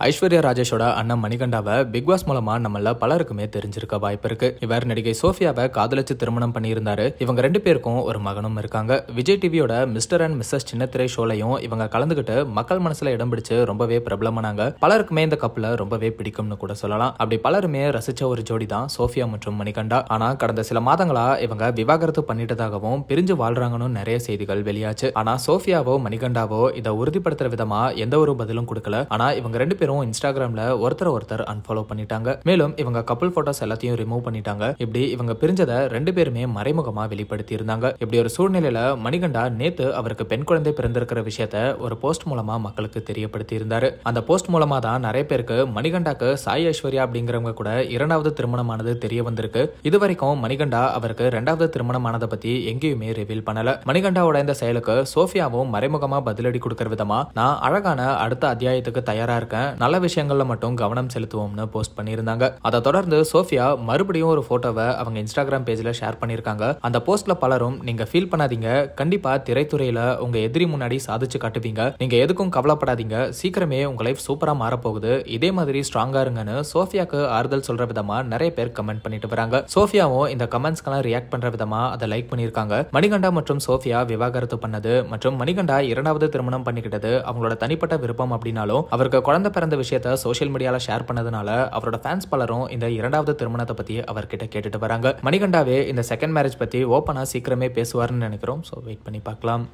ஐஸ்வர்யா ராஜேஷோட அண்ணன் மணிகண்டாவை big pass மூலமா நம்மள பலருக்குமே தெரிஞ்சிருக்க வாய்ப்பு இருக்கு. இவர் நடிகை சோஃபியாவை காதலிச்சு திருமணம் பண்ணியிருந்தாரு. இவங்க ரெண்டு பேருக்கும் ஒரு மகனும் இருக்காங்க. விஜய் டிவியோட மிஸ்டர் அண்ட் மிஸ்ஸஸ் சின்னத்திரை ஷோலையும் இவங்க கலந்துகிட்டு மக்கள் மனசுல இடம் பிடிச்சு ரொம்பவே பிரபலமானாங்க. பலருக்குமே இந்த கப்பல ரொம்பவே பிடிக்கும்னு கூட சொல்லலாம். அப்படி பலருமே ரசிச்ச ஒரு ஜோடி தான் சோஃபியா மற்றும் மணிகண்டா. ஆனா கடந்த சில மாதங்களா இவங்க விவாகரத்து பண்ணிட்டதாகவும் பிரிஞ்சு வாழ்றாங்கன்னு நிறைய செய்திகள் வெளியாச்சு. ஆனா சோஃபியாவோ மணிகண்டாவோ இதை உறுதிப்படுத்துற விதமா எந்த ஒரு பதிலும் கொடுக்கல. ஆனா இவங்க ரெண்டு இன்ஸ்டாகிராம்ல ஒருத்தர் அன்ஃபாலோ பண்ணிட்டாங்க. மேலும் இவங்க கப்பல் போட்டோஸ் எல்லாத்தையும் ரிமூவ் பண்ணிட்டாங்க. இப்படி இவங்க பிரிஞ்சதை ரெண்டு பேருமே மறைமுகமா வெளிப்படுத்தி இருந்தாங்க. இப்படி ஒரு சூழ்நிலையில மணிகண்டா நேத்து அவருக்கு பெண் குழந்தை பிறந்திருக்கிற விஷயத்த ஒரு போஸ்ட் மூலமா மக்களுக்கு தெரியப்படுத்தி இருந்தாரு. அந்த போஸ்ட் மூலமா தான் நிறைய பேருக்கு மணிகண்டாக்கு சாய் ஐஸ்வர்யா அப்படிங்கிறவங்க கூட இரண்டாவது திருமணமானது தெரிய வந்திருக்கு. இதுவரைக்கும் மணிகண்டா அவருக்கு இரண்டாவது திருமணமானதை பத்தி எங்கேயுமே ரிவீல் பண்ணல. மணிகண்டாவோட இந்த செயலுக்கு சோஃபியாவும் மறைமுகமா பதிலடி கொடுக்கிற விதமா நான் அழகான அடுத்த அத்தியாயத்துக்கு தயாரா இருக்கேன், நல்ல விஷயங்கள்ல மட்டும் கவனம் செலுத்துவோம்னு போஸ்ட் பண்ணியிருந்தாங்க. அதை தொடர்ந்து சோஃபியா மறுபடியும் ஒரு போட்டோவை அவங்க இன்ஸ்டாகிராம் பேஜ்ல ஷேர் பண்ணியிருக்காங்க. அந்த போஸ்ட்ல பலரும் நீங்க ஃபீல் பண்ணாதீங்க, கண்டிப்பா திரைத்துறையில உங்க எதிரி முன்னாடி சாதிச்சு காட்டுவீங்க, நீங்க எதுக்கும் கவலைப்படாதீங்க, சீக்கிரமே உங்க லைஃப் சூப்பரா மாறப்போகுது, இதே மாதிரி ஸ்ட்ராங்கா இருங்கன்னு சோஃபியாக்கு ஆறுதல் சொல்ற விதமா நிறைய பேர் கமெண்ட் பண்ணிட்டு வராங்க. சோஃபியாவும் இந்த கமெண்ட்ஸ்க்கெல்லாம் ரியாக்ட் பண்ற விதமா அதை லைக் பண்ணியிருக்காங்க. மணிகண்டா மற்றும் சோஃபியா விவாகரத்து பண்ணது மற்றும் மணிகண்டா இரண்டாவது திருமணம் பண்ணிக்கிட்டது அவங்களோட தனிப்பட்ட விருப்பம் அப்படின்னாலும் அவருக்கு குழந்தை பிறந்த விஷயத்த சோஷியல் மீடியால ஷேர் பண்ணதுனால அவரோட ஃபேன்ஸ் பலரும் இந்த இரண்டாவது திருமணத்தை பத்தி அவர்கிட்ட கேட்டுட்டு வராங்க. மணிகண்டாவே இந்த செகண்ட் மேரேஜ் பத்தி ஓப்பனா சீக்கிரமே பேசுவார்னு நினைக்கிறோம். சோ வெயிட் பண்ணி பார்க்கலாம்.